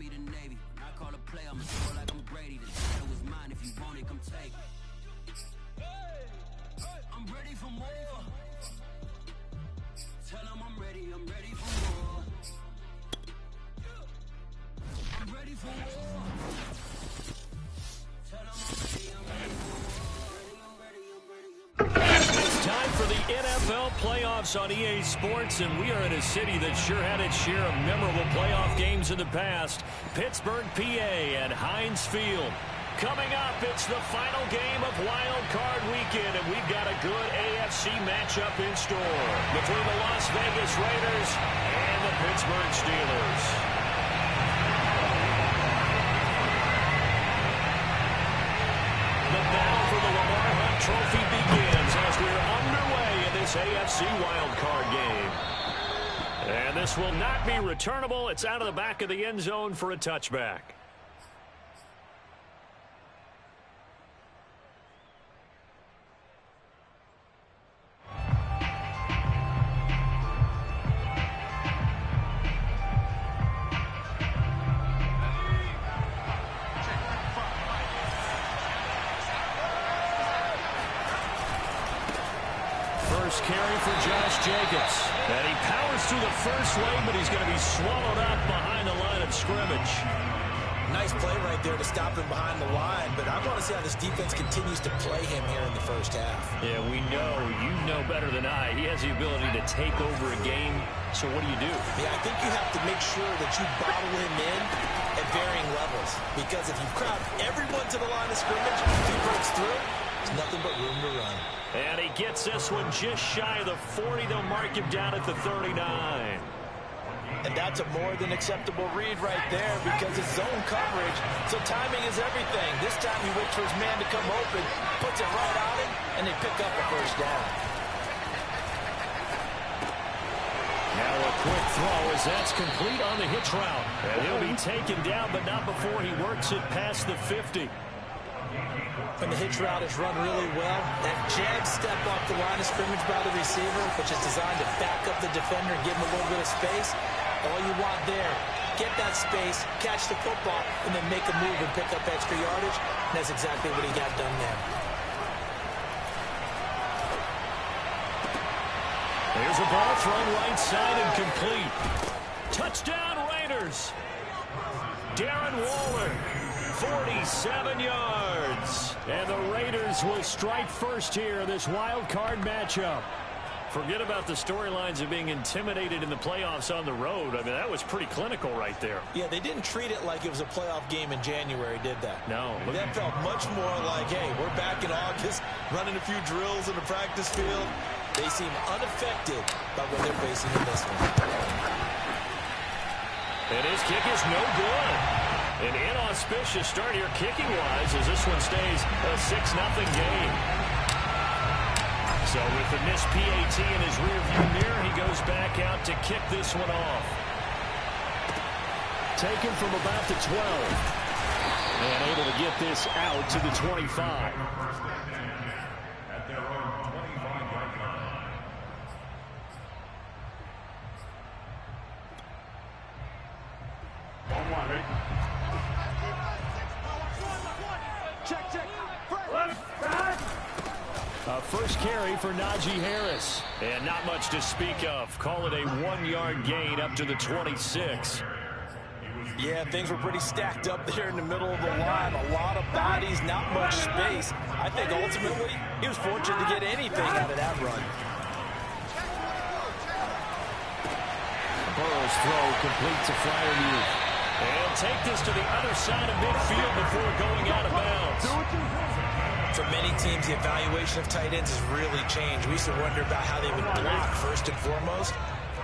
me the Navy. When I call a play, I'ma score like I'm Brady. The title is mine. If you want it, come take it. I'm ready for more. Tell them I'm ready for more. I'm ready for war. Tell them I'm ready for war. It's time for the NFL playoffs on EA Sports, and we are in a city that sure had its share of memorable playoff games in the past. Pittsburgh, PA at Heinz Field. Coming up, it's the final game of Wild Card Weekend, and we've got a good AFC matchup in store between the Las Vegas Raiders and the Pittsburgh Steelers. The battle for the Lamar Hunt Trophy begins as we're underway in this AFC Wild Card game. And this will not be returnable. It's out of the back of the end zone for a touchback. Carry for Josh Jacobs. And he powers through the first lane, but he's going to be swallowed up behind the line of scrimmage. Nice play right there to stop him behind the line, but I want to see how this defense continues to play him here in the first half. Yeah, we know. You know better than I. He has the ability to take over a game, so what do you do? Yeah, I think you have to make sure that you bottle him in at varying levels, because if you crowd everyone to the line of scrimmage, if he breaks through, there's nothing but room to run. And he gets this one just shy of the 40. They'll mark him down at the 39. And that's a more than acceptable read right there because it's zone coverage, so timing is everything. This time he waits for his man to come open, puts it right on him, and they pick up a first down. Now a quick throw as that's complete on the hitch route. And he'll be taken down, but not before he works it past the 50. And the hitch route is run really well. That jab step off the line of scrimmage by the receiver, which is designed to back up the defender and give him a little bit of space. All you want there, get that space, catch the football, and then make a move and pick up extra yardage. And that's exactly what he got done there. Here's a ball thrown right side and complete. Touchdown Raiders. Darren Waller. 47 yards. And the Raiders will strike first here in this wild card matchup. Forget about the storylines of being intimidated in the playoffs on the road. I mean, that was pretty clinical right there. Yeah, they didn't treat it like it was a playoff game in January, did that? No. That felt much more like, hey, we're back in August, running a few drills in the practice field. They seem unaffected by what they're facing in this one. And his kick is no good. An inauspicious start here kicking-wise as this one stays a 6-0 game. So with the missed PAT in his rearview mirror, he goes back out to kick this one off. Taken from about the 12. And able to get this out to the 25. First carry for Najee Harris. And not much to speak of. Call it a 1-yard gain up to the 26. Yeah, things were pretty stacked up there in the middle of the line. A lot of bodies, not much space. I think ultimately he was fortunate to get anything out of that run. Burrow's throw complete to Freiermuth. And take this to the other side of midfield before going out of bounds. For many teams, the evaluation of tight ends has really changed. We used to wonder about how they would block first and foremost.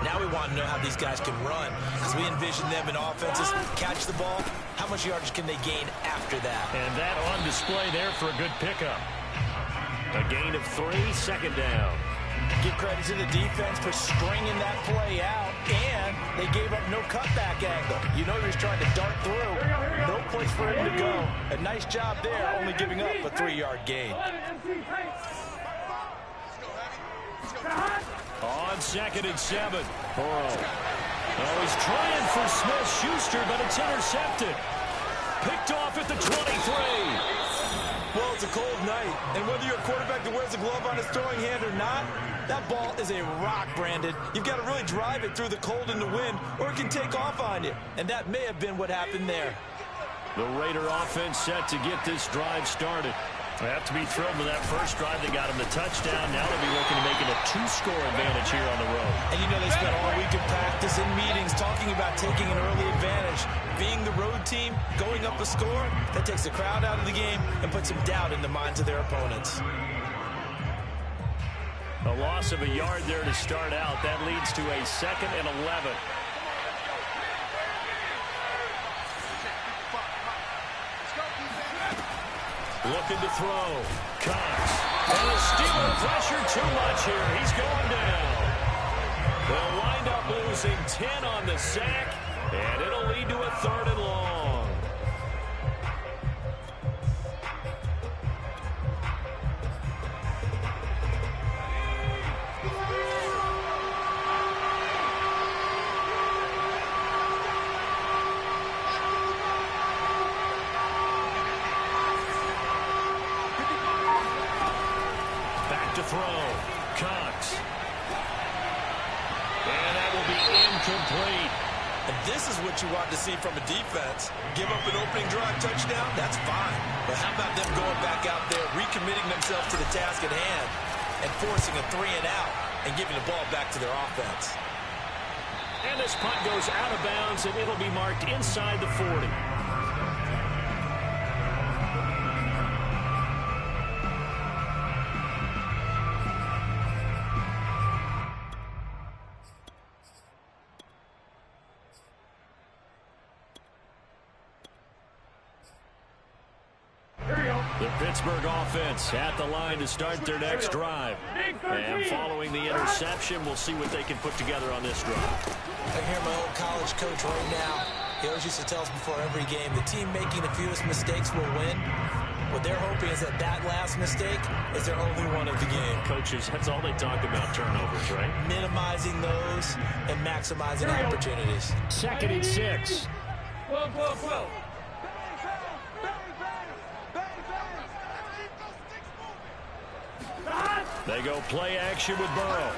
Now we want to know how these guys can run because we envision them in offenses catch the ball. How much yardage can they gain after that? And that on display there for a good pickup. A gain of 3, second down. Give credit to the defense for stringing that play out, and they gave up no cutback angle. You know he was trying to dart through. No place for him to go. A nice job there, only giving up a 3-yard gain. On 2nd and 7. Burrow. Oh, he's trying for Smith-Schuster, but it's intercepted. Picked off at the 23. Well, it's a cold night, and whether you're a quarterback that wears a glove on his throwing hand or not, that ball is a rock, Brandon. You've got to really drive it through the cold and the wind, or it can take off on you. And that may have been what happened there. The Raider offense set to get this drive started. They have to be thrilled with that first drive. They got him the touchdown. Now they'll be looking to make it a 2-score advantage here on the road. And you know they spent all week in practice and meetings talking about taking an early advantage. Being the road team, going up a score, that takes the crowd out of the game and puts some doubt in the minds of their opponents. A loss of a yard there to start out. That leads to a 2nd and 11. Looking to throw. Cox. And the Steelers pressure too much here. He's going down. They'll wind up losing 10 on the sack, and it'll lead to a 3rd and long. To throw. Cox. And that will be incomplete. And this is what you want to see from a defense. Give up an opening drive touchdown, that's fine. But how about them going back out there, recommitting themselves to the task at hand, and forcing a 3 and out, and giving the ball back to their offense. And this punt goes out of bounds, and it'll be marked inside the 40. The Pittsburgh offense at the line to start their next drive. And following the interception, we'll see what they can put together on this drive. I hear my old college coach right now. He always used to tell us before every game, the team making the fewest mistakes will win. What they're hoping is that that last mistake is their only one of the game. Coaches, that's all they talk about, turnovers, right? Minimizing those and maximizing opportunities. 2nd and 6. They go play action with Burrow.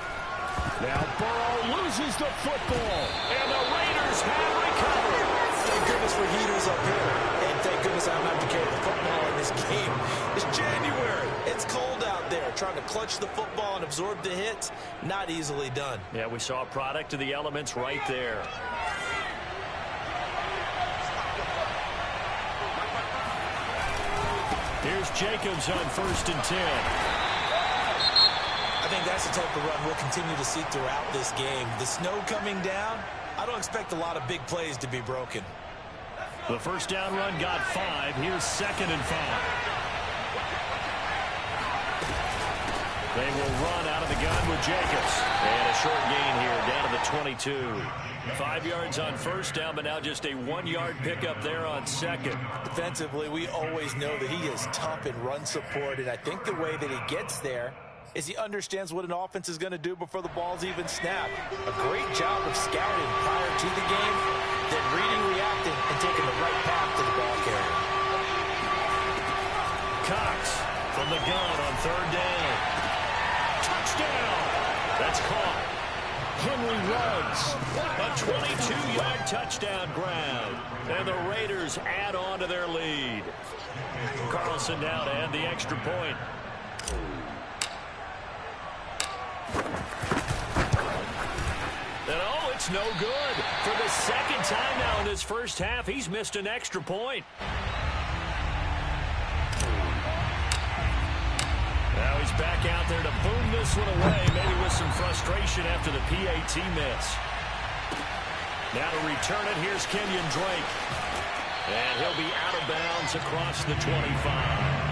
Now Burrow loses the football, and the Raiders have recovered. Thank goodness for heaters up here, and thank goodness I don't have to carry the football in this game. It's January. It's cold out there. Trying to clutch the football and absorb the hits, not easily done. Yeah, we saw a product of the elements right there. Here's Jacobs on 1st and 10. I think that's the type of run we'll continue to see throughout this game. The snow coming down, I don't expect a lot of big plays to be broken. The first down run got 5. Here's 2nd and 5. They will run out of the gun with Jacobs. And a short gain here down to the 22. 5 yards on first down, but now just a 1-yard pickup there on 2nd. Defensively, we always know that he is tough in run support, and I think the way that he gets there is he understands what an offense is going to do before the ball's even snapped. A great job of scouting prior to the game, then reading, reacting, and taking the right path to the ball carrier. Cox from the gun on 3rd down. Touchdown! That's caught. Henry runs. A 22-yard touchdown grab. And the Raiders add on to their lead. Carlson down to add the extra point. And oh, it's no good. For the 2nd time now in this first half, he's missed an extra point. Now he's back out there to boom this one away, maybe with some frustration after the PAT miss. Now to return it, here's Kenyon Drake. And he'll be out of bounds across the 25.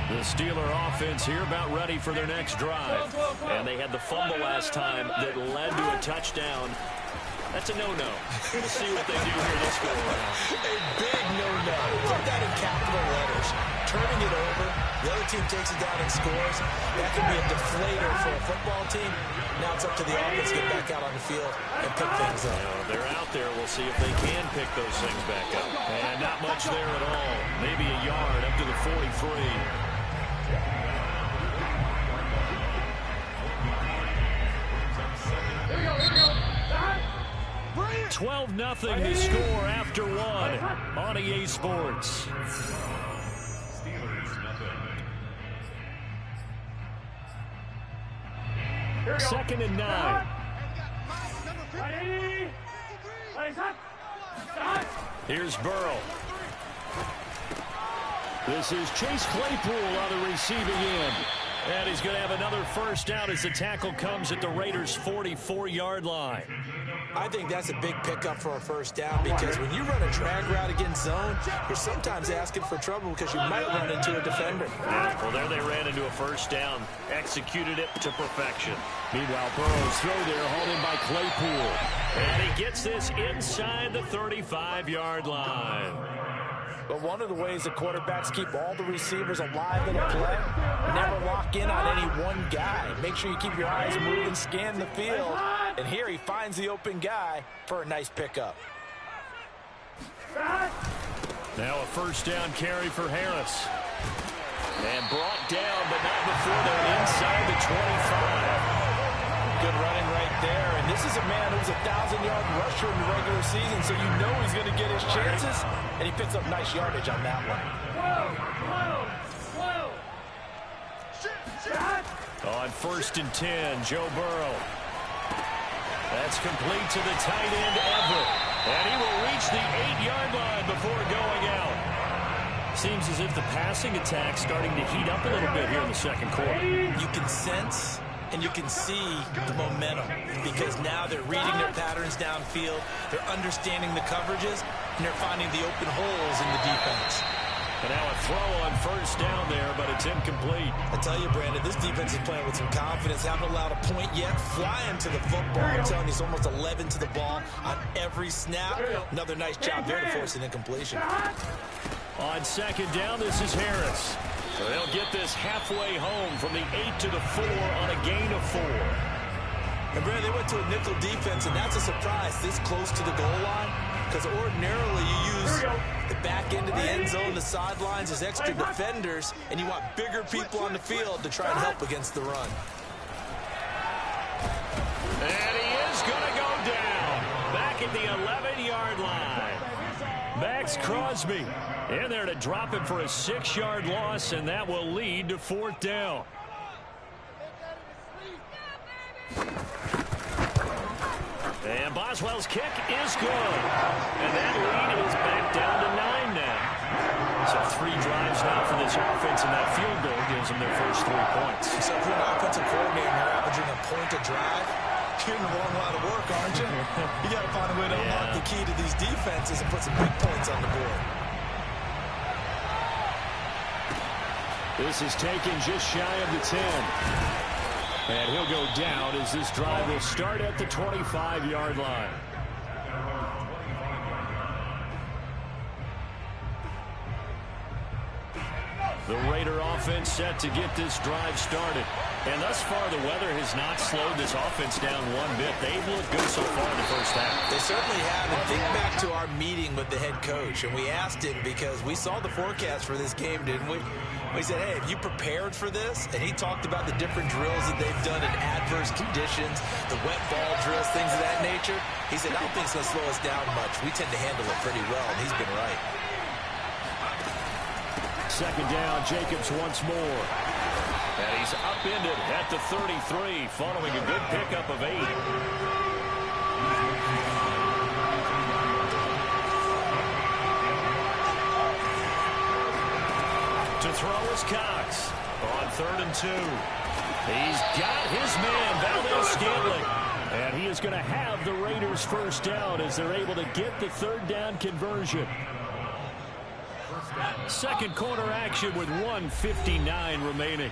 The Steeler offense here about ready for their next drive. And they had the fumble last time that led to a touchdown. That's a no-no. We'll see what they do here this go around. A big no-no. Put that in capital letters. Turning it over, the other team takes it down and scores. That could be a deflator for a football team. Now it's up to the offense to get back out on the field and pick things up. They're out there. We'll see if they can pick those things back up. And not much there at all. Maybe a yard up to the 43. 12-0 the score after one on EA Sports. Second and 9. Here's Burrow. This is Chase Claypool on the receiving end. And he's going to have another first down as the tackle comes at the Raiders' 44-yard line. I think that's a big pickup for a first down because when you run a drag route against zone, you're sometimes asking for trouble because you might run into a defender. Yeah, well, there they ran into a first down, executed it to perfection. Meanwhile, Burrow's throw there, hauled in by Claypool. And he gets this inside the 35-yard line. But one of the ways the quarterbacks keep all the receivers alive in a play, never lock in on any one guy. Make sure you keep your eyes moving, scan the field. And here he finds the open guy for a nice pickup. Now a first down carry for Harris. And brought down, but not before they're inside the 25. Good running right there. And this is a man who's a 1,000-yard rusher in the regular season, so you know he's going to get his chances. And he picks up nice yardage on that one. On first and 10, Joe Burrow. That's complete to the tight end, Everett. And he will reach the 8-yard line before going out. Seems as if the passing attack's starting to heat up a little bit here in the second quarter. You can sense and you can see the momentum because now they're reading their patterns downfield, they're understanding the coverages, and they're finding the open holes in the defense. And now a throw on first down there, but it's incomplete. I tell you, Brandon, this defense is playing with some confidence. Haven't allowed a point yet. Flying to the football. I'm telling you, it's almost 11 to the ball on every snap. Another nice job there to force an incompletion. On second down, this is Harris. So they'll get this halfway home from the 8 to the 4 on a gain of 4. And, Brandon, they went to a nickel defense, and that's a surprise this close to the goal line because ordinarily you use the back end of the end zone, the sidelines as extra defenders, and you want bigger people on the field to try and help against the run. And he is going to go down back at the 11-yard line. Max Crosby in there to drop it for a 6-yard loss, and that will lead to fourth down. And Boswell's kick is good. And that lead is back down to 9 now. So 3 drives now for this offense, and that field goal gives them their first 3 points. So if you're an offensive coordinator and you're averaging a point a drive, you're in a long line of work, aren't you? You got to find a way to unlock the key to these defenses and put some big points on the board. This is taken just shy of the 10. And he'll go down as this drive will start at the 25-yard line. The Raider offense set to get this drive started. And thus far, the weather has not slowed this offense down one bit. They've looked good so far in the first half. They certainly have. And think back to our meeting with the head coach. And we asked him because we saw the forecast for this game, didn't we? We said, hey, have you prepared for this? And he talked about the different drills that they've done in adverse conditions, the wet ball drills, things of that nature. He said, I don't think it's going to slow us down much. We tend to handle it pretty well, and he's been right. Second down, Jacobs once more. And he's upended at the 33 following a good pickup of 8. To throw is Cox on 3rd and 2. He's got his man, Valdez-Scantling. And he is going to have the Raiders first down as they're able to get the 3rd down conversion. Second quarter action with 1:59 remaining.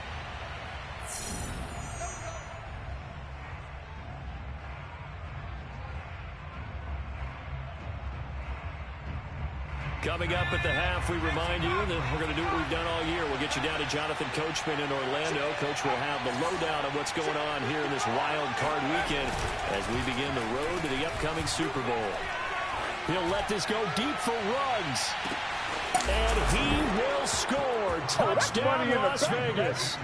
Coming up at the half, we remind you that we're going to do what we've done all year. We'll get you down to Jonathan Coachman in Orlando. Coach will have the lowdown of what's going on here in this wild card weekend as we begin the road to the upcoming Super Bowl. He'll let this go deep for Ruggs. And he will score. Touchdown, Las Vegas.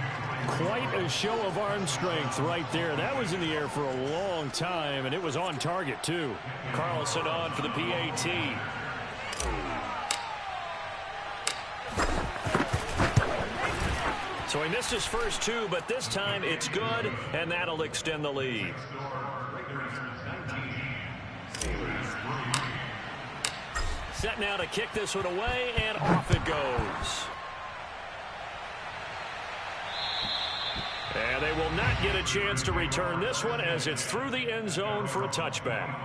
Quite a show of arm strength right there. That was in the air for a long time, and it was on target, too. Carlson on for the PAT. So he missed his first two, but this time it's good, and that'll extend the lead. Set now to kick this one away, and off it goes. And they will not get a chance to return this one as it's through the end zone for a touchback.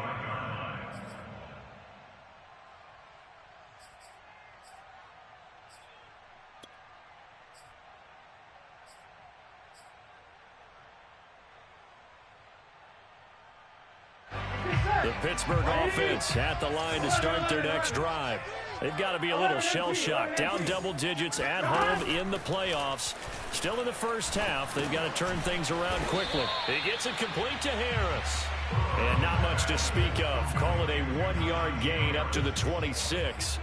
The Pittsburgh offense at the line to start their next drive. They've got to be a little shell-shocked. Down double digits at home in the playoffs. Still in the first half. They've got to turn things around quickly. He gets it complete to Harris. And not much to speak of. Call it a 1-yard gain up to the 26.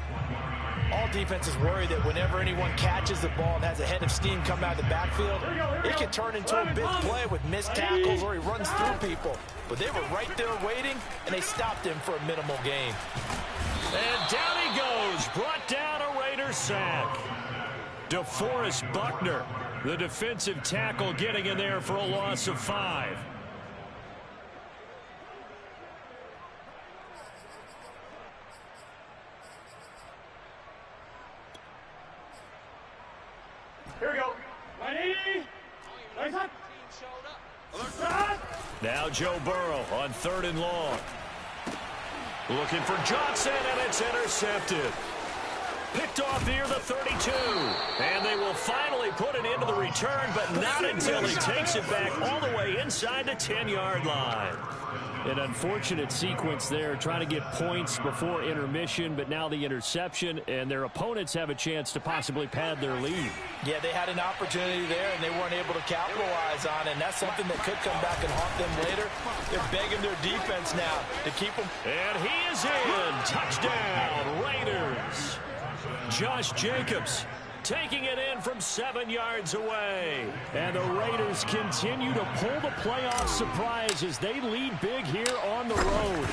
All defenses worry that whenever anyone catches the ball and has a head of steam come out of the backfield, it can turn into a big play with missed tackles or he runs through people. But they were right there waiting, and they stopped him for a minimal gain. And down he goes. Brought down a Raiders sack. DeForest Buckner, the defensive tackle, getting in there for a loss of 5. Here we go. Ready? Nice up. Now Joe Burrow on 3rd and long. Looking for Johnson, and it's intercepted. Picked off near the 32. And they will finally put it into the return, but not until he takes it back all the way inside the 10-yard line. An unfortunate sequence there, trying to get points before intermission, but now the interception, and their opponents have a chance to possibly pad their lead. Yeah, they had an opportunity there, and they weren't able to capitalize on it, and that's something that could come back and haunt them later. They're begging their defense now to keep them. And he is in. Touchdown, Raiders. Josh Jacobs taking it in from 7 yards away. And the Raiders continue to pull the playoff surprise as they lead big here on the road.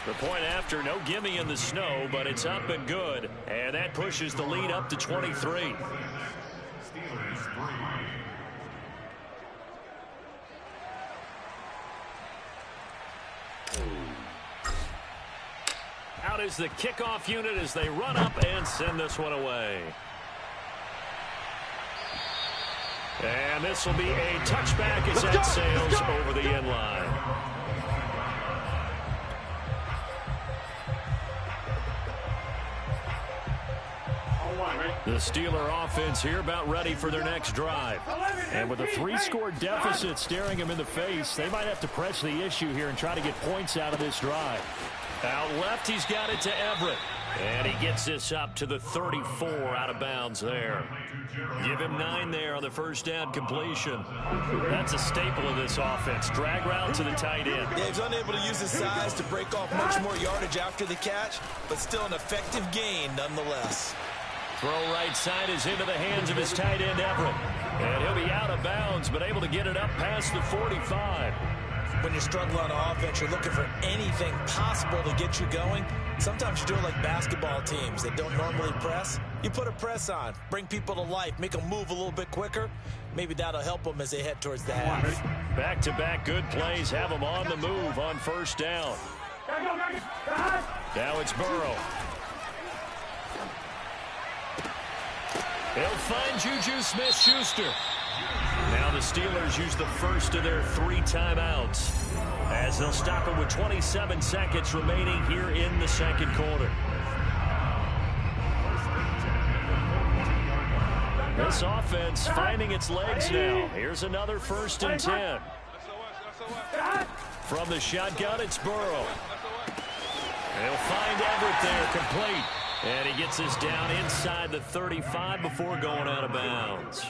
The point after, no gimme in the snow, but it's up and good. And that pushes the lead up to 23. Out is the kickoff unit as they run up and send this one away. And this will be a touchback as that sails over the end line. The Steeler offense here about ready for their next drive. And with a 3-score deficit staring them in the face, they might have to press the issue here and try to get points out of this drive. Out left, he's got it to Everett. And he gets this up to the 34 out of bounds there. Give him 9 there on the first down completion. That's a staple of this offense. Drag route to the tight end. Yeah, he's unable to use his size to break off much more yardage after the catch, but still an effective gain nonetheless. Throw right side is into the hands of his tight end, Everett. And he'll be out of bounds, but able to get it up past the 45. When you're struggling on offense, you're looking for anything possible to get you going. Sometimes you do it like basketball teams that don't normally press. You put a press on, bring people to life, make them move a little bit quicker. Maybe that'll help them as they head towards the half. Back-to-back good plays have them on the move on first down. Now it's Burrow. He'll find Juju Smith-Schuster. Now the Steelers use the first of their 3 timeouts as they'll stop it with 27 seconds remaining here in the second quarter. This offense finding its legs now. Here's another 1st and 10. From the shotgun, it's Burrow. They'll find Everett there, complete. And he gets us down inside the 35 before going out of bounds.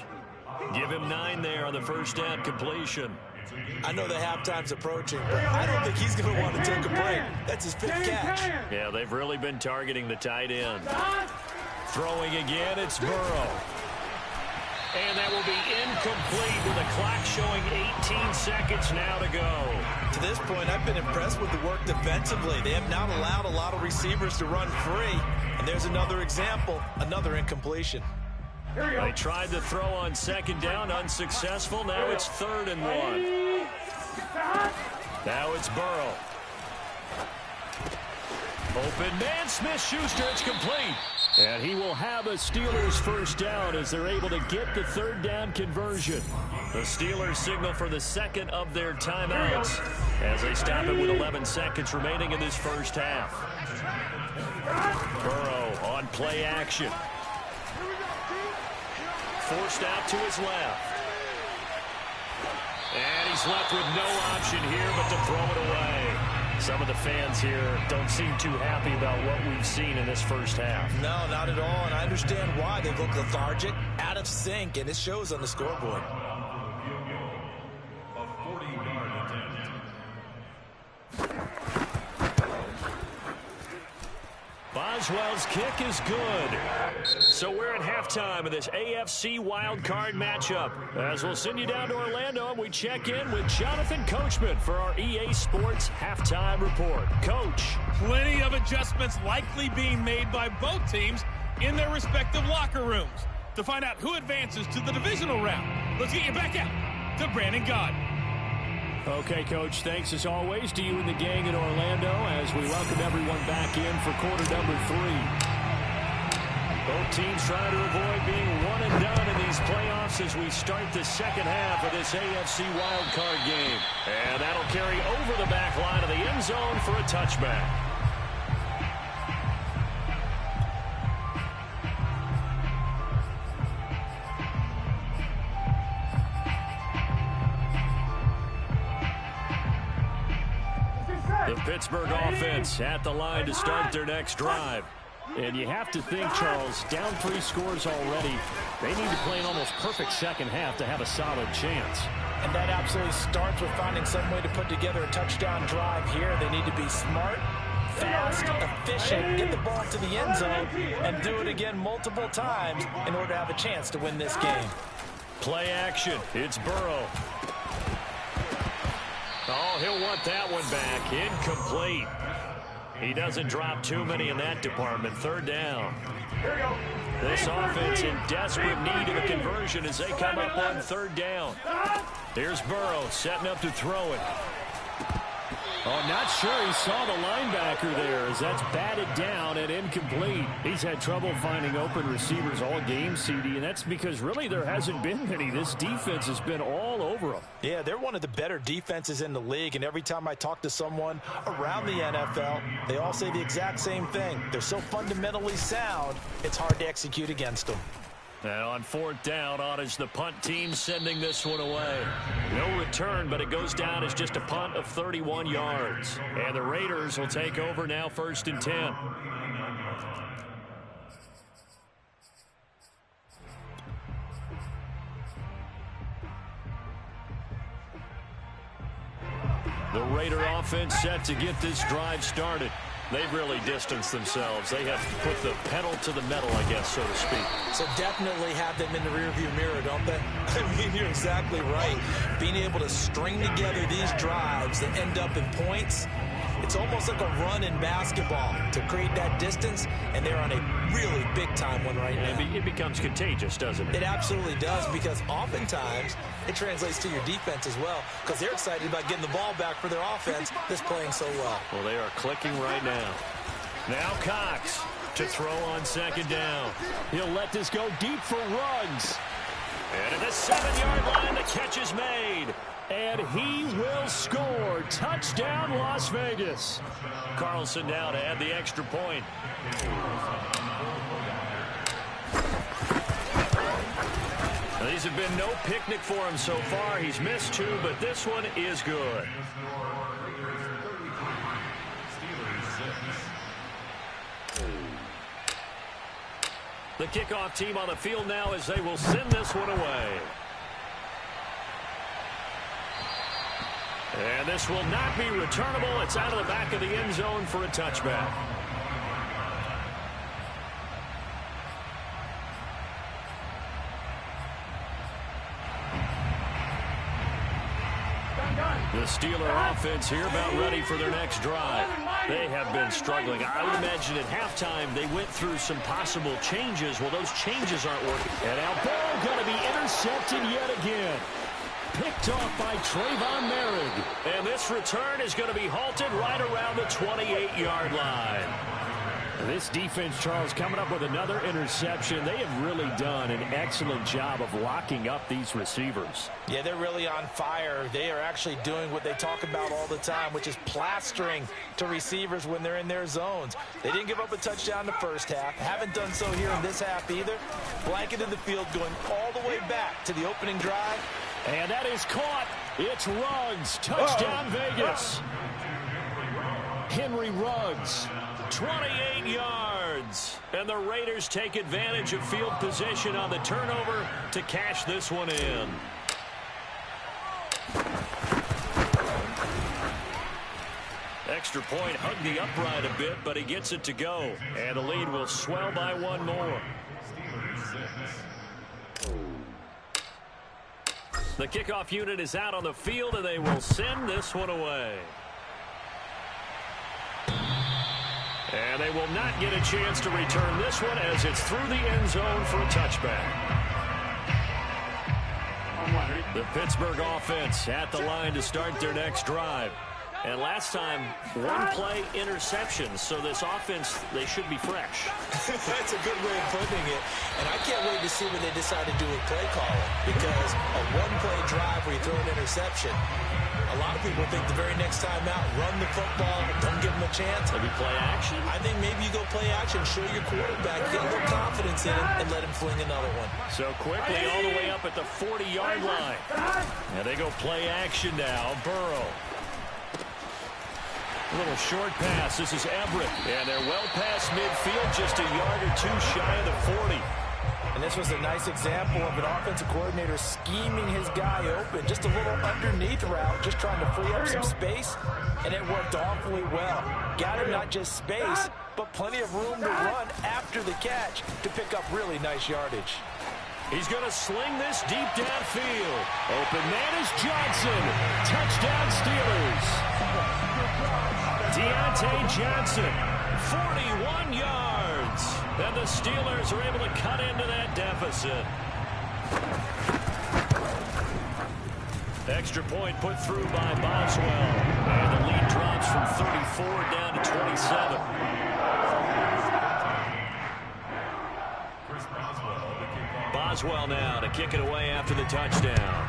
Give him 9 there on the first down completion. I know the halftime's approaching, but I don't think he's going to want to take a break. That's his fifth catch. Yeah, they've really been targeting the tight end. Throwing again, it's Burrow. And that will be incomplete with the clock showing 18 seconds now to go. To this point, I've been impressed with the work defensively. They have not allowed a lot of receivers to run free. And there's another example, another incompletion. They tried to throw on second down, unsuccessful. Now it's 3rd and 1. Now it's Burrow. Open man, Smith-Schuster, it's complete. And he will have a Steelers first down as they're able to get the 3rd down conversion. The Steelers signal for the 2nd of their timeouts as they stop it with 11 seconds remaining in this first half. Burrow on play action. Forced out to his left. And he's left with no option here but to throw it away. Some of the fans here don't seem too happy about what we've seen in this first half. No, not at all, and I understand why. They look lethargic, out of sync, and it shows on the scoreboard. Boswell's kick is good. So we're at halftime of this AFC wildcard matchup. As we'll send you down to Orlando, and we check in with Jonathan Coachman for our EA Sports Halftime Report. Coach. Plenty of adjustments likely being made by both teams in their respective locker rooms. To find out who advances to the divisional round, let's get you back out to Brandon Gaudin. Okay, Coach, thanks as always to you and the gang in Orlando as we welcome everyone back in for quarter number 3. Both teams trying to avoid being one and done in these playoffs as we start the second half of this AFC wildcard game. And that'll carry over the back line of the end zone for a touchback. The Pittsburgh offense at the line to start their next drive. And you have to think, Charles, down 3 scores already. They need to play an almost perfect second half to have a solid chance. And that absolutely starts with finding some way to put together a touchdown drive here. They need to be smart, fast, efficient, get the ball to the end zone, and do it again multiple times in order to have a chance to win this game. Play action. It's Burrow. Oh, he'll want that one back. Incomplete. He doesn't drop too many in that department. 3rd down. This offense in desperate need of a conversion as they come up on 3rd down. Here's Burrow setting up to throw it. Oh, not sure he saw the linebacker there as that's batted down and incomplete. He's had trouble finding open receivers all game, CD, and that's because really there hasn't been many. This defense has been all over them. Yeah, they're one of the better defenses in the league, and every time I talk to someone around the NFL, they all say the exact same thing. They're so fundamentally sound, it's hard to execute against them. And on 4th down, on is the punt team sending this one away. No return, but it goes down as just a punt of 31 yards. And the Raiders will take over now 1st and 10. The Raider offense set to get this drive started. They've really distanced themselves. They have put the pedal to the metal, I guess, so to speak. So definitely have them in the rearview mirror, don't they? I mean, you're exactly right. Being able to string together these drives that end up in points, it's almost like a run in basketball to create that distance, and they're on a really big-time one right now. It becomes contagious, doesn't it? It absolutely does, because oftentimes it translates to your defense as well, because they're excited about getting the ball back for their offense that's playing so well. Well, they are clicking right now. Now Cox to throw on 2nd down. He'll let this go deep for Ruggs. And at the 7-yard line, the catch is made. And he will score. Touchdown, Las Vegas. Carlson now to add the extra point. These have been no picnic for him so far. He's missed 2, but this one is good. The kickoff team on the field now as they will send this one away. And this will not be returnable. It's out of the back of the end zone for a touchback. The Steeler offense here about ready for their next drive. They have been struggling. I would imagine at halftime they went through some possible changes. Well, those changes aren't working. And now Burrow going to be intercepted yet again. Picked off by Trayvon Merrick. And this return is going to be halted right around the 28-yard line. This defense, Charles, coming up with another interception. They have really done an excellent job of locking up these receivers. Yeah, they're really on fire. They are actually doing what they talk about all the time, which is plastering to receivers when they're in their zones. They didn't give up a touchdown in the first half. Haven't done so here in this half either. Blanketed the field going all the way back to the opening drive. And that is caught. It's Ruggs. Touchdown, Vegas. Henry Ruggs. 28 yards. And the Raiders take advantage of field position on the turnover to cash this one in. Extra point hugged the upright a bit, but he gets it to go. And the lead will swell by one more. The kickoff unit is out on the field, and they will send this one away. And they will not get a chance to return this one as it's through the end zone for a touchback. The Pittsburgh offense at the line to start their next drive. And last time, one play interception. So this offense, they should be fresh. That's a good way of putting it. And I can't wait to see what they decide to do with play calling. Because a one-play drive where you throw an interception, a lot of people think the very next time out, run the football, don't give them a chance. Maybe play action? I think maybe you go play action, show your quarterback, get a little confidence in it, and let him fling another one. So quickly all the way up at the 40-yard line. And they go play action now. Burrow. A little short pass. This is Everett. And they're well past midfield, just a yard or two shy of the 40. And this was a nice example of an offensive coordinator scheming his guy open. Just a little underneath route, just trying to free up some space, and it worked awfully well. Got him not just space, but plenty of room to run after the catch to pick up really nice yardage. He's going to sling this deep downfield. Open man is Johnson. Touchdown Steelers. Deontay Johnson, 41 yards. And the Steelers are able to cut into that deficit. Extra point put through by Boswell. And the lead drops from 34 down to 27. Boswell now to kick it away after the touchdown.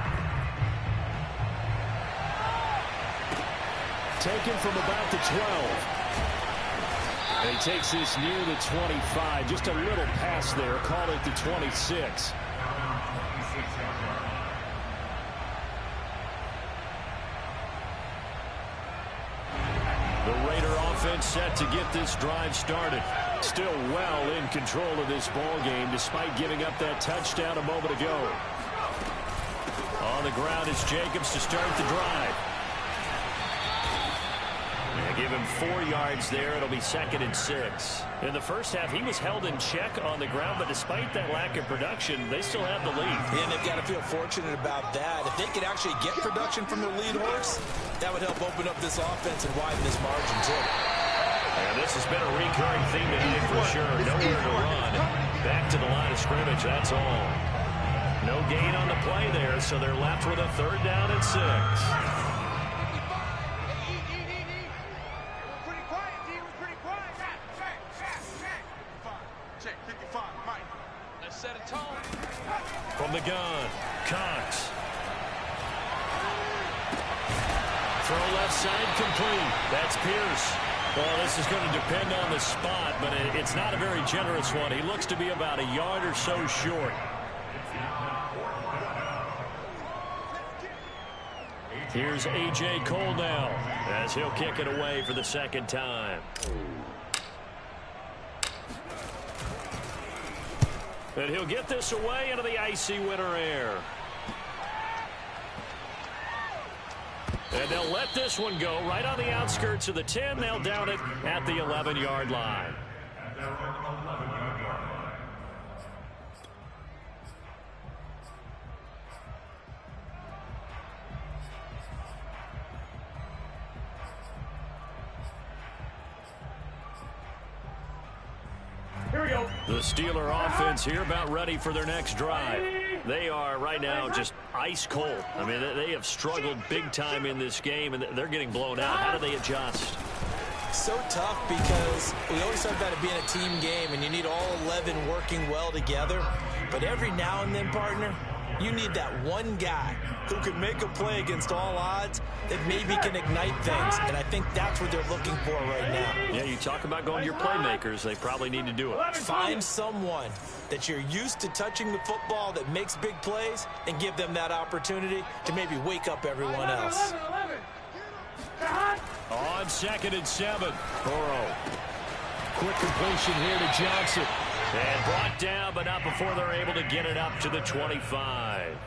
Taken from about the 12. And he takes this near the 25. Just a little pass there. Call it the 26. The Raider offense set to get this drive started. Still well in control of this ball game despite giving up that touchdown a moment ago. On the ground is Jacobs to start the drive. Give him 4 yards there. It'll be 2nd and 6. In the first half, he was held in check on the ground, but despite that lack of production, they still have the lead. Yeah, and they've got to feel fortunate about that. If they could actually get production from their lead horse, that would help open up this offense and widen this margin, too. And this has been a recurring theme tonight for sure. Nowhere to run. Back to the line of scrimmage, that's all. No gain on the play there, so they're left with a 3rd down and 6. From the gun, Cox. Throw left side complete. That's Pierce. Well, this is going to depend on the spot, but it's not a very generous one. He looks to be about a yard or so short. Here's A.J. Cole now as he'll kick it away for the 2nd time. And he'll get this away into the icy winter air. And they'll let this one go right on the outskirts of the 10. They'll down it at the 11-yard line. Here we go. The Steeler offense here about ready for their next drive. They are right now just ice cold. I mean, they have struggled big time in this game, and they're getting blown out. How do they adjust? So tough because we always talk about it being a team game, and you need all 11 working well together. But every now and then, partner, you need that one guy who can make a play against all odds that maybe can ignite things. And I think that's what they're looking for right now. Yeah, you talk about going to your playmakers. They probably need to do it. Find someone that you're used to touching the football that makes big plays and give them that opportunity to maybe wake up everyone else. On 2nd and 7. Burrow. Quick completion here to Johnson. And brought down, but not before they're able to get it up to the 25.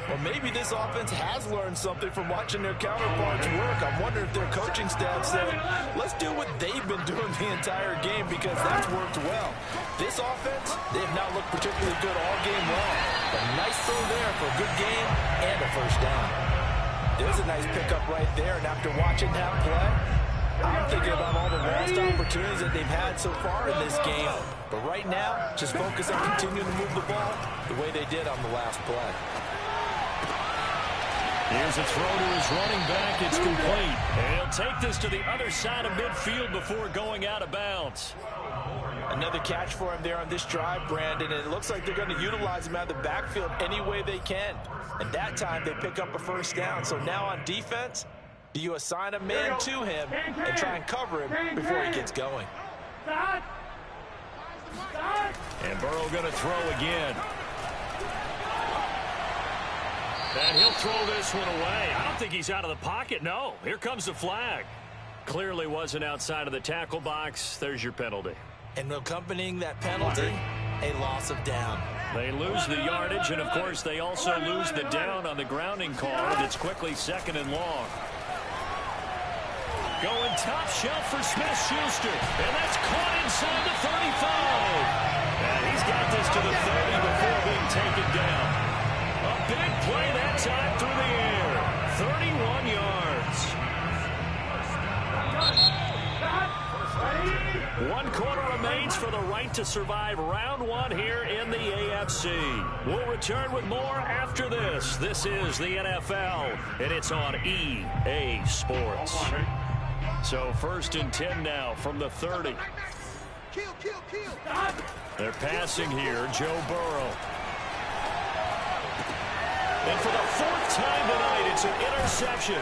Well, maybe this offense has learned something from watching their counterparts work. I'm wondering if their coaching staff said, let's do what they've been doing the entire game because that's worked well. This offense, they have not looked particularly good all game long. But nice throw there for a good game and a first down. There's a nice pickup right there, and after watching that play, I'm thinking about all the lost opportunities that they've had so far in this game. But right now, just focus on continuing to move the ball the way they did on the last play. Here's a throw to his running back. It's complete. And he'll take this to the other side of midfield before going out of bounds. Another catch for him there on this drive, Brandon, and it looks like they're going to utilize him out of the backfield any way they can. And that time they pick up a first down. So now on defense, do you assign a man to him and try and cover him before he gets going? And Burrow going to throw again. And he'll throw this one away. I don't think he's out of the pocket. No, here comes the flag. Clearly wasn't outside of the tackle box. There's your penalty. And accompanying that penalty, a loss of down. They lose the yardage, and of course they also lose the down on the grounding call, and it's quickly 2nd and long. Going top shelf for Smith-Schuster, and that's caught inside the 35. And he's got this to the 30 before being taken down. A big play that time through the air. 31 yards. 1 quarter remains for the right to survive round 1 here in the AFC. We'll return with more after this. This is the NFL, and it's on EA Sports. So 1st and 10 now from the 30. They're passing here, Joe Burrow. And for the 4th time tonight, it's an interception.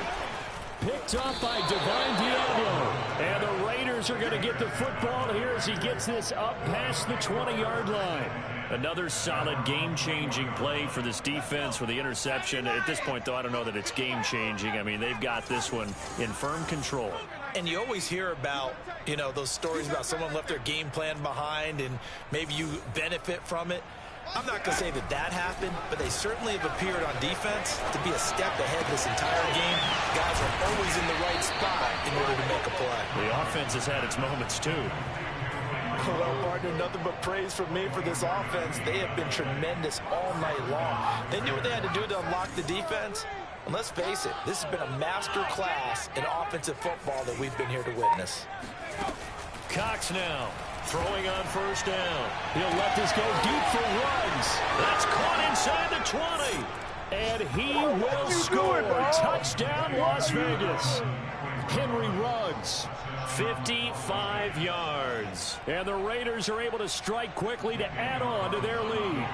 Picked up by Divine Diablo. And the Raiders are going to get the football here as he gets this up past the 20-yard line. Another solid game-changing play for this defense with the interception. At this point, though, I don't know that it's game-changing. I mean, they've got this one in firm control. And you always hear about, you know, those stories about someone left their game plan behind and maybe you benefit from it. I'm not going to say that that happened, but they certainly have appeared on defense to be a step ahead this entire game. Guys are always in the right spot in order to make a play. The offense has had its moments, too. Well, partner, nothing but praise from me for this offense. They have been tremendous all night long. They knew what they had to do to unlock the defense. And let's face it, this has been a master class in offensive football that we've been here to witness. Cox now throwing on 1st down. He'll let this go deep for Ruggs. That's caught inside the 20. And he will score. Touchdown, Las Vegas. Henry Ruggs, 55 yards. And the Raiders are able to strike quickly to add on to their lead.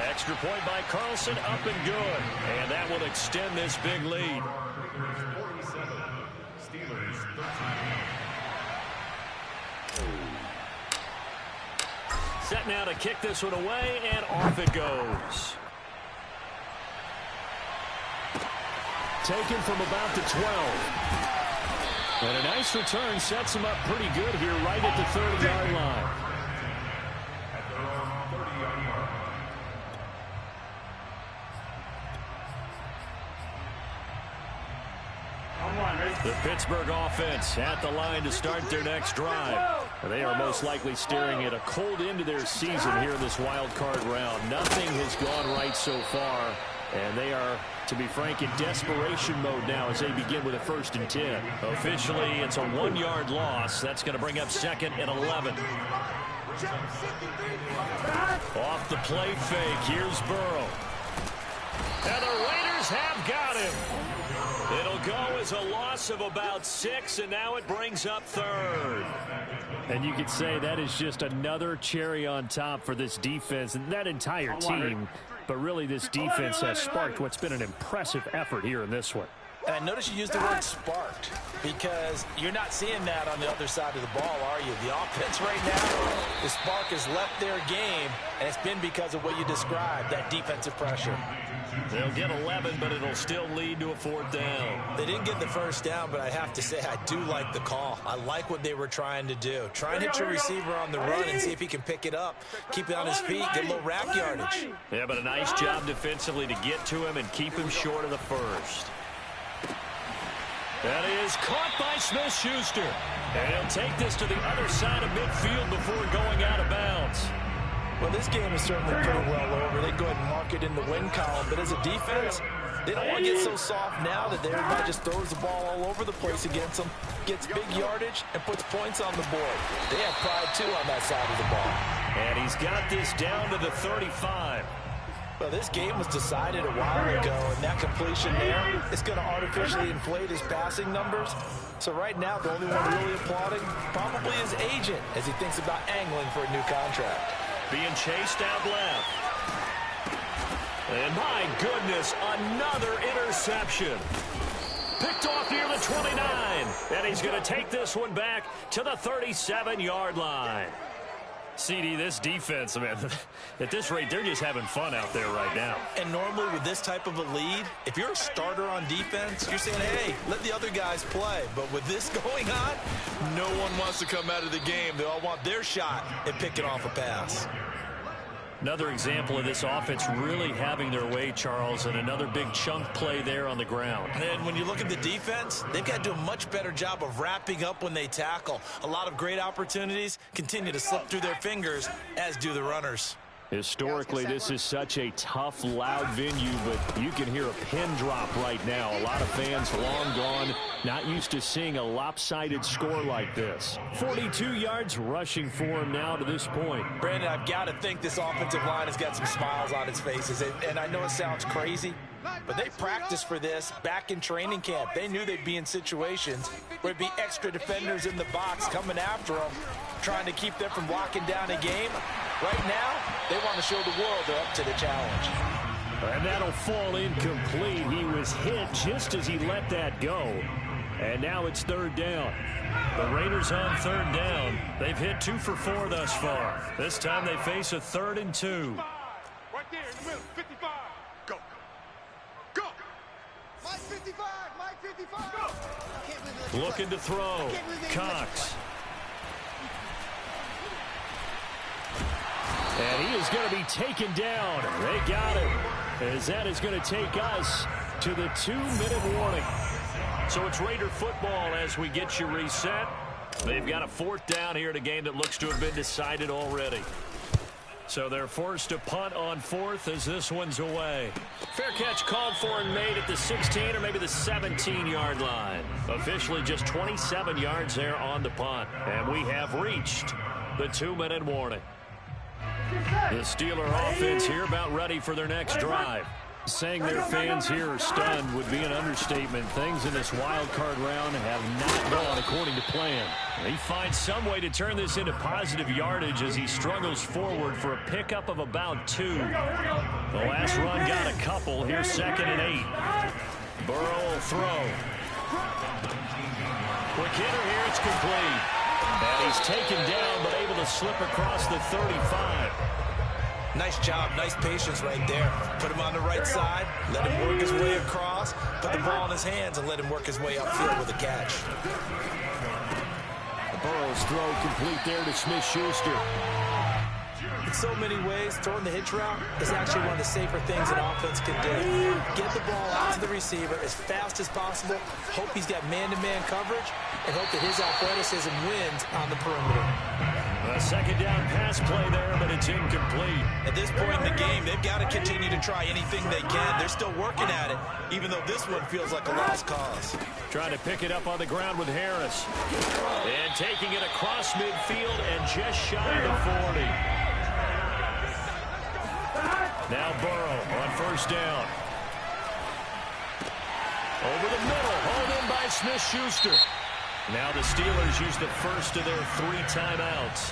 Extra point by Carlson, up and good. And that will extend this big lead. Set now to kick this one away, and off it goes. Taken from about the 12. And a nice return sets him up pretty good here right at the 30-yard line. The Pittsburgh offense at the line to start their next drive. They are most likely staring at a cold end to their season here in this wild card round. Nothing has gone right so far, and they are, to be frank, in desperation mode now as they begin with a 1st and 10. Officially, it's a 1-yard loss. That's going to bring up 2nd and 11. Off the play fake, here's Burrow. And the Raiders have got him. It'll go as a loss of about 6, and now it brings up 3rd. And you could say that is just another cherry on top for this defense and that entire team. But really, this defense has sparked what's been an impressive effort here in this one. And I notice you used the word sparked because you're not seeing that on the other side of the ball, are you? The offense right now, the spark has left their game, and it's been because of what you described, that defensive pressure. They'll get 11, but it'll still lead to a 4th down. They didn't get the 1st down, but I have to say I do like the call. I like what they were trying to do. Try and hit your receiver on the run and see if he can pick it up, keep it on his feet, get a little rack yardage. Yeah, but a nice job defensively to get to him and keep him short of the 1st. That is caught by Smith-Schuster. And he'll take this to the other side of midfield before going out of bounds. Well, this game is certainly pretty well over. They go ahead and mark it in the win column. But as a defense, they don't want to get so soft now that everybody just throws the ball all over the place against them, gets big yardage, and puts points on the board. They have pride, too, on that side of the ball. And he's got this down to the 35. Well, this game was decided a while ago, and that completion there is going to artificially inflate his passing numbers. So right now, the only one really applauding probably his agent as he thinks about angling for a new contract. Being chased out left. And my goodness, another interception. Picked off near the 29. And he's going to take this one back to the 37-yard line. CD, this defense, man, at this rate, they're just having fun out there right now. And normally with this type of a lead, if you're a starter on defense, you're saying, hey, let the other guys play. But with this going on, no one wants to come out of the game. They all want their shot at picking off a pass. Another example of this offense really having their way, Charles, and another big chunk play there on the ground. And when you look at the defense, they've got to do a much better job of wrapping up when they tackle. A lot of great opportunities continue to slip through their fingers, as do the runners. Historically, this is such a tough, loud venue, but you can hear a pin drop right now. A lot of fans long gone, not used to seeing a lopsided score like this. 42 yards rushing for him now to this point. Brandon, I've got to think this offensive line has got some smiles on its faces. And I know it sounds crazy, but they practiced for this back in training camp. They knew they'd be in situations where it'd be extra defenders in the box coming after them, trying to keep them from locking down a game. Right now, they want to show the world they're up to the challenge. And that'll fall incomplete. He was hit just as he let that go. And now it's 3rd down. The Raiders on 3rd down. They've hit 2 for 4 thus far. This time they face a 3rd and 2. Right there in the middle, 55. Go. Go. Mike 55. Mike 55. Go. Looking to throw. Cox. And he is going to be taken down. They got him. As that is going to take us to the 2-minute warning. So it's Raider football as we get you reset. They've got a 4th down here in a game that looks to have been decided already. So they're forced to punt on 4th as this one's away. Fair catch called for and made at the 16 or maybe the 17-yard line. Officially just 27 yards there on the punt. And we have reached the 2-minute warning. The Steeler offense here about ready for their next drive. Saying their fans here are stunned would be an understatement. Things in this wild card round have not gone according to plan. He finds some way to turn this into positive yardage as he struggles forward for a pickup of about 2. The last run got a couple. Here's 2nd and 8. Burrow will throw. Quick hitter here. It's complete. And he's taken down but able to slip across the 35. Nice job, nice patience right there. Put him on the right side, let him work his way across, put the ball in his hands, and let him work his way upfield with a catch. Burrow's throw complete there to Smith-Schuster. In so many ways, throwing the hitch route is actually one of the safer things an offense can do. Get the ball out to the receiver as fast as possible, hope he's got man-to-man coverage, and hope that his athleticism wins on the perimeter. A second down pass play there, but it's incomplete. At this point in the game, they've got to continue to try anything they can. They're still working at it, even though this one feels like a lost cause. Trying to pick it up on the ground with Harris. And taking it across midfield and just shy of the 40. Now Burrow on first down. Over the middle, hauled in by Smith-Schuster. Now the Steelers use the first of their 3 timeouts,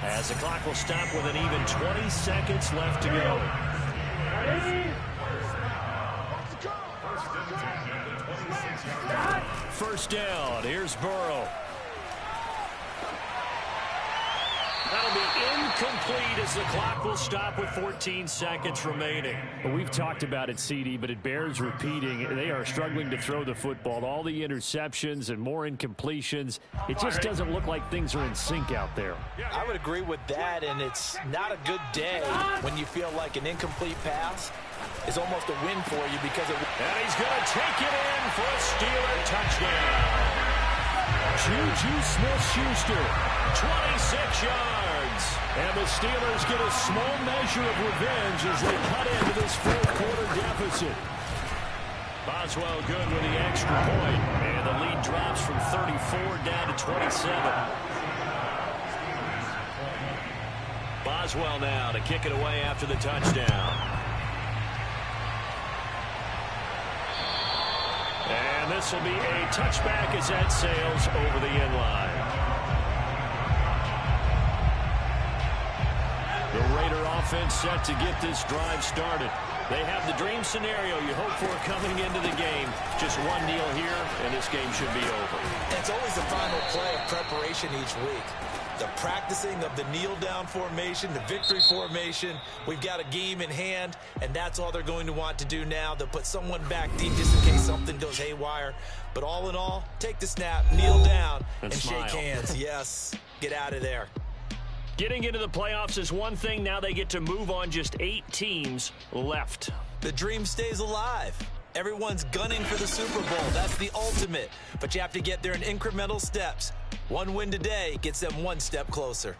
as the clock will stop with an even 20 seconds left to go. First down, here's Burrow. That'll be incomplete as the clock will stop with 14 seconds remaining. Well, we've talked about it, CD, but it bears repeating. They are struggling to throw the football. All the interceptions and more incompletions. It just doesn't look like things are in sync out there. I would agree with that, and it's not a good day when you feel like an incomplete pass is almost a win for you because it... And he's going to take it in for a Steeler touchdown. Juju Smith-Schuster, 26 yards. And the Steelers get a small measure of revenge as they cut into this fourth-quarter deficit. Boswell good with the extra point, and the lead drops from 34 down to 27. Boswell now to kick it away after the touchdown. And this will be a touchback as that sails over the end line. The Raider offense set to get this drive started. They have the dream scenario you hope for coming into the game. Just one kneel here, and this game should be over. It's always the final play of preparation each week. The practicing of the kneel-down formation, the victory formation. We've got a game in hand, and that's all they're going to want to do now. They'll put someone back deep just in case something goes haywire. But all in all, take the snap, kneel down, and shake hands. Yes, get out of there. Getting into the playoffs is one thing. Now they get to move on. Just 8 teams left. The dream stays alive. Everyone's gunning for the Super Bowl. That's the ultimate. But you have to get there in incremental steps. One win today gets them one step closer.